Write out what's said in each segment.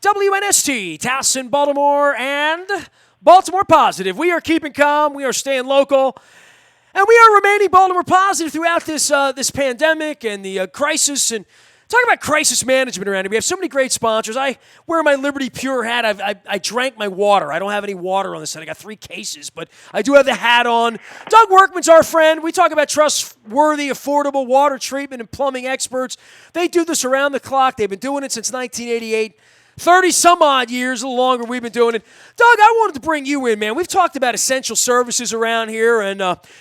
WNST, Towson, Baltimore, and Baltimore Positive. We are keeping calm. We are staying local. And we are remaining Baltimore positive throughout this pandemic and the crisis. And talk about crisis management around here. We have so many great sponsors. I wear my Liberty Pure hat. I drank my water. I don't have any water on this side. I got 3 cases, but I do have the hat on. Doug Workman's our friend. We talk about trustworthy, affordable water treatment and plumbing experts. They do this around the clock. They've been doing it since 1988. 30-some-odd years, a little longer we've been doing it. Doug, I wanted to bring you in, man. We've talked about essential services around here, and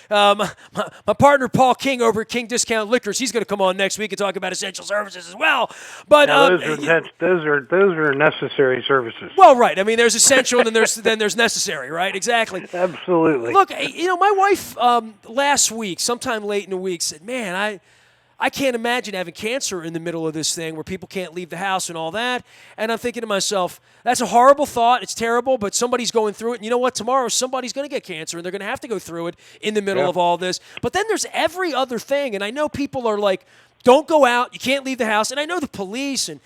my partner Paul King over at King Discount Liquors, he's going to come on next week and talk about essential services as well. But those are necessary services. Well, right. I mean, there's essential, and then there's necessary, right? Exactly. Absolutely. Look, my wife last week, sometime late in the week, said, "Man, I can't imagine having cancer in the middle of this thing where people can't leave the house and all that." And I'm thinking to myself, that's a horrible thought. It's terrible, but somebody's going through it. And you know what? Tomorrow somebody's going to get cancer, and they're going to have to go through it in the middle of all this. But then there's every other thing. And I know people are like, don't go out. You can't leave the house. And I know the police and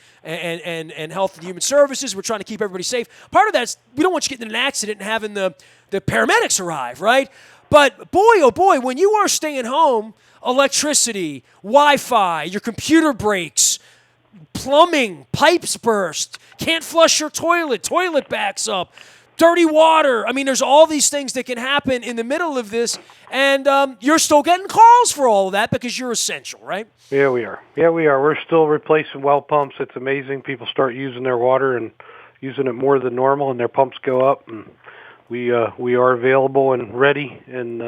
Health and Human Services, we're trying to keep everybody safe. Part of that's we don't want you getting in an accident and having the paramedics arrive, right? But boy, oh boy, when you are staying home, electricity, Wi-Fi, your computer breaks, plumbing, pipes burst, can't flush your toilet backs up, dirty water. I mean, there's all these things that can happen in the middle of this, and you're still getting calls for all of that because you're essential, right? Yeah, we are. We're still replacing well pumps. It's amazing. People start using their water and using it more than normal, and their pumps go up, and we are available and ready and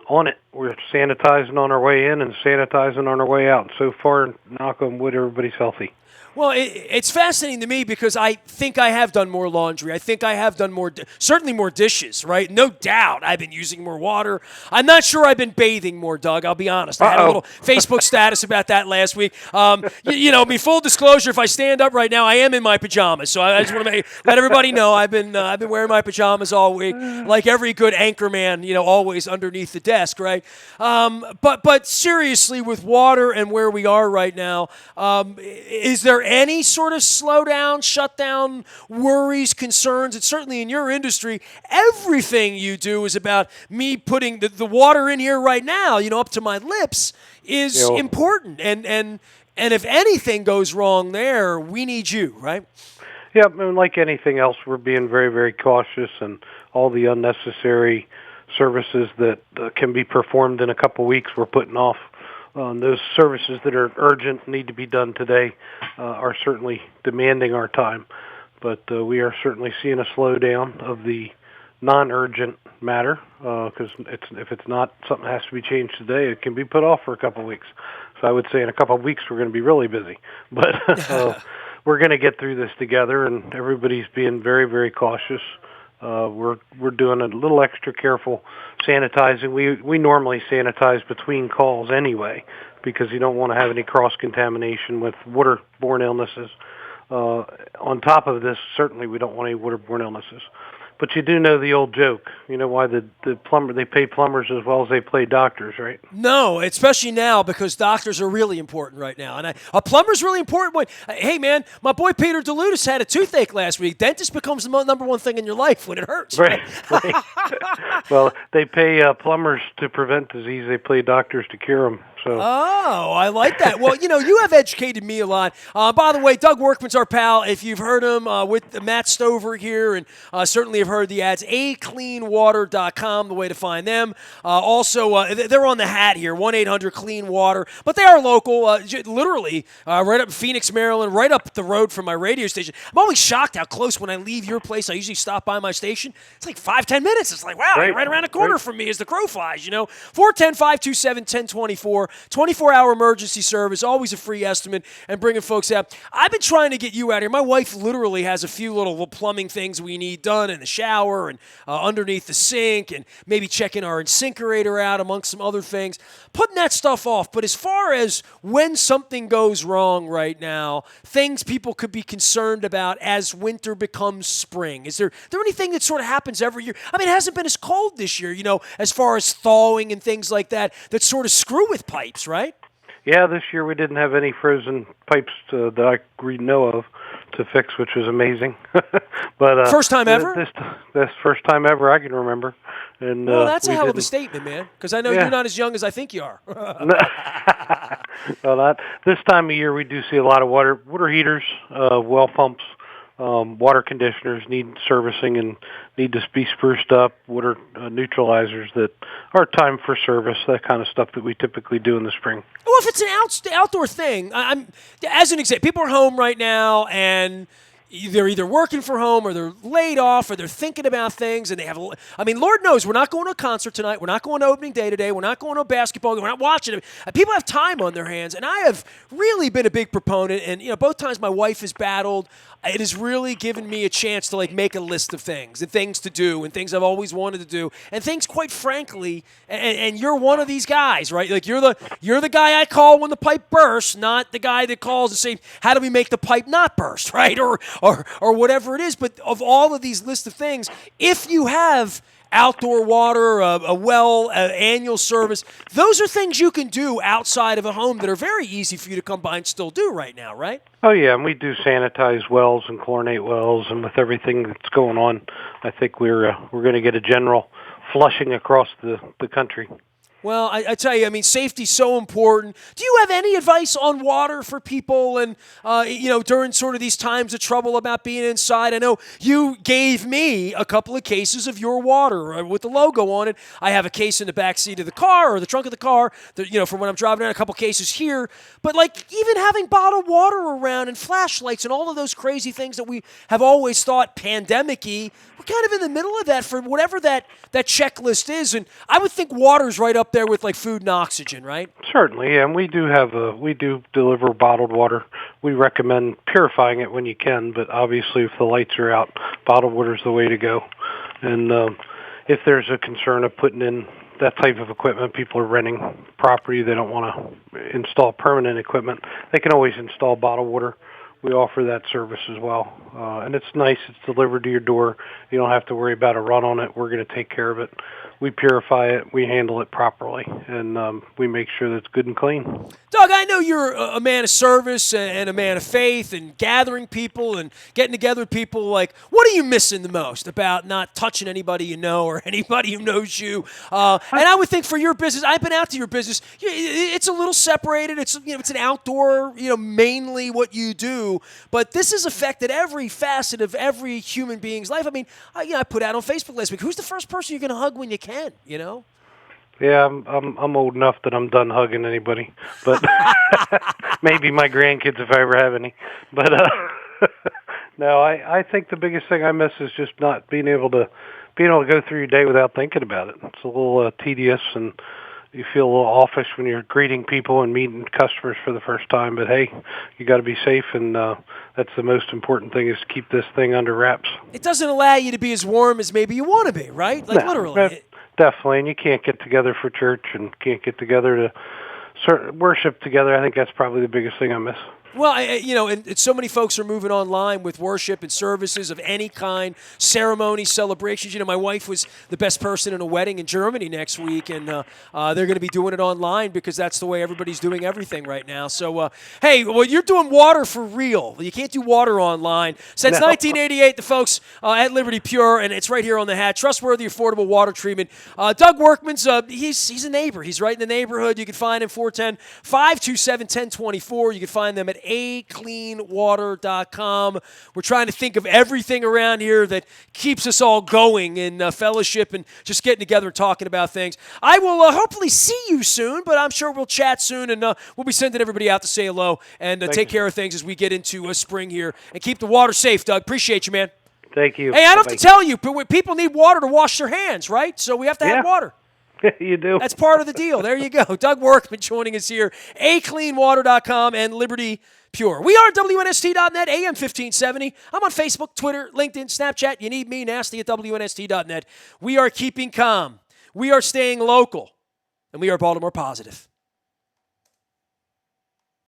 on it. We're sanitizing on our way in and sanitizing on our way out. So far, knock on wood, everybody's healthy. Well, it's fascinating to me because I think I have done more laundry. I think I have done certainly more dishes, right? No doubt I've been using more water. I'm not sure I've been bathing more, Doug. I'll be honest. I had a little Facebook status about that last week. Be full disclosure, if I stand up right now, I am in my pajamas. So I just want to let everybody know I've been wearing my pajamas all week, like every good anchor man, always underneath the desk, right? But seriously, with water and where we are right now, is there any sort of slowdown, shutdown, worries, concerns? And certainly in your industry, everything you do is about me putting the water in here right now, up to my lips is important. And if anything goes wrong there, we need you, right? Yeah, and like anything else, we're being very, very cautious, and all the unnecessary services that can be performed in a couple weeks we're putting off. Those services that are urgent, need to be done today, are certainly demanding our time. But we are certainly seeing a slowdown of the non-urgent matter, because if it's not something that has to be changed today, it can be put off for a couple of weeks. So I would say in a couple of weeks we're going to be really busy. But we're going to get through this together, and everybody's being very, very cautious. We're doing a little extra careful sanitizing. We normally sanitize between calls anyway, because you don't want to have any cross-contamination with waterborne illnesses. On top of this, certainly we don't want any waterborne illnesses. But you do know the old joke. You know why the plumber, they pay plumbers as well as they pay doctors, right? No, especially now, because doctors are really important right now. And a plumber's really important. Hey, man, my boy Peter DeLutis had a toothache last week. Dentist becomes the number one thing in your life when it hurts. Right. Well, they pay plumbers to prevent disease. They pay doctors to cure them. So. Oh, I like that. Well, you have educated me a lot. By the way, Doug Workman's our pal. If you've heard him with Matt Stover here, and certainly have heard the ads, acleanwater.com, the way to find them. Also, they're on the hat here, 1-800-CLEAN-WATER. But they are local, literally right up in Phoenix, Maryland, right up the road from my radio station. I'm always shocked how close when I leave your place. I usually stop by my station. It's like 5-10 minutes. It's like, wow, right, you're right around the corner from me as the crow flies, 410-527-1024. 24-hour emergency service, always a free estimate, and bringing folks out. I've been trying to get you out here. My wife literally has a few little plumbing things we need done in the shower and underneath the sink, and maybe checking our InSinkerator out amongst some other things. Putting that stuff off. But as far as when something goes wrong right now, things people could be concerned about as winter becomes spring, is there anything that sort of happens every year? I mean, it hasn't been as cold this year, as far as thawing and things like that sort of screw with pipes, right? Yeah, this year we didn't have any frozen pipes that I know of to fix, which was amazing. But First time ever? This first time ever I can remember. And well, that's a we hell of a didn't. statement, man, because I know Yeah. you're not as young as I think you are. Well, this time of year we do see a lot of water heaters, well pumps, water conditioners need servicing and need to be spruced up, water neutralizers that are time for service, that kind of stuff that we typically do in the spring. Well, if it's an outdoor thing, I'm as an example, people are home right now and they're either working from home or they're laid off or they're thinking about things and they have. I mean, Lord knows we're not going to a concert tonight. We're not going to opening day today. We're not going to a basketball game. We're not watching it. People have time on their hands, and I have really been a big proponent. And both times my wife has battled. It has really given me a chance to make a list of things and things to do and things I've always wanted to do and things, quite frankly. And you're one of these guys, right? Like you're the guy I call when the pipe bursts, not the guy that calls and say, how do we make the pipe not burst, right? Or whatever it is. But of all of these lists of things, if you have outdoor water, a well, annual service, those are things you can do outside of a home that are very easy for you to come by and still do right now, right? Oh, yeah, and we do sanitize wells and chlorinate wells, and with everything that's going on, I think we're going to get a general flushing across the country. Well, I tell you, I mean, safety's so important. Do you have any advice on water for people and, during sort of these times of trouble about being inside? I know you gave me a couple of cases of your water with the logo on it. I have a case in the back seat of the car or the trunk of the car, for when I'm driving around, a couple cases here. But, even having bottled water around and flashlights and all of those crazy things that we have always thought pandemic-y, we're kind of in the middle of that for whatever that checklist is. And I would think water's right up there with food and oxygen, right? Certainly, and we do deliver bottled water. We recommend purifying it when you can, but obviously if the lights are out, bottled water is the way to go. And if there's a concern of putting in that type of equipment, people are renting property, they don't want to install permanent equipment, they can always install bottled water. We offer that service as well. And it's nice. It's delivered to your door. You don't have to worry about a run on it. We're going to take care of it. We purify it. We handle it properly. And we make sure that it's good and clean. Doug, I know you're a man of service and a man of faith and gathering people and getting together with people. What are you missing the most about not touching anybody you know or anybody who knows you? And I would think for your business, I've been out to your business. It's a little separated. It's it's an outdoor, mainly what you do. But this has affected every facet of every human being's life. I mean, I put out on Facebook last week, who's the first person you're going to hug when you can, Yeah, I'm old enough that I'm done hugging anybody, but maybe my grandkids if I ever have any. But no, I think the biggest thing I miss is just not being able to go through your day without thinking about it. It's a little tedious, and you feel a little offish when you're greeting people and meeting customers for the first time. But hey, you got to be safe, and that's the most important thing, is to keep this thing under wraps. It doesn't allow you to be as warm as maybe you want to be, right? No, Literally. Definitely, and you can't get together for church and can't get together to worship together. I think that's probably the biggest thing I miss. Well, and so many folks are moving online with worship and services of any kind, ceremonies, celebrations. My wife was the best person in a wedding in Germany next week, and they're going to be doing it online because that's the way everybody's doing everything right now. So, hey, well, you're doing water for real. You can't do water online. Since 1988, the folks at Liberty Pure, and it's right here on the hat, trustworthy, affordable water treatment. Doug Workman's, he's a neighbor. He's right in the neighborhood. You can find him 410-527-1024. You can find them at acleanwater.com. We're trying to think of everything around here that keeps us all going in fellowship and just getting together and talking about things. I will hopefully see you soon, but I'm sure we'll chat soon, and we'll be sending everybody out to say hello and take care of things as we get into spring here. And keep the water safe, Doug. Appreciate you, man. Thank you. Hey, I don't have to tell you, but people need water to wash their hands, right? So we have to have water. You do. That's part of the deal. There you go. Doug Workman joining us here. acleanwater.com and Liberty Pure. We are WNST.net, AM 1570. I'm on Facebook, Twitter, LinkedIn, Snapchat. You need me, nasty at WNST.net. We are keeping calm. We are staying local. And we are Baltimore positive.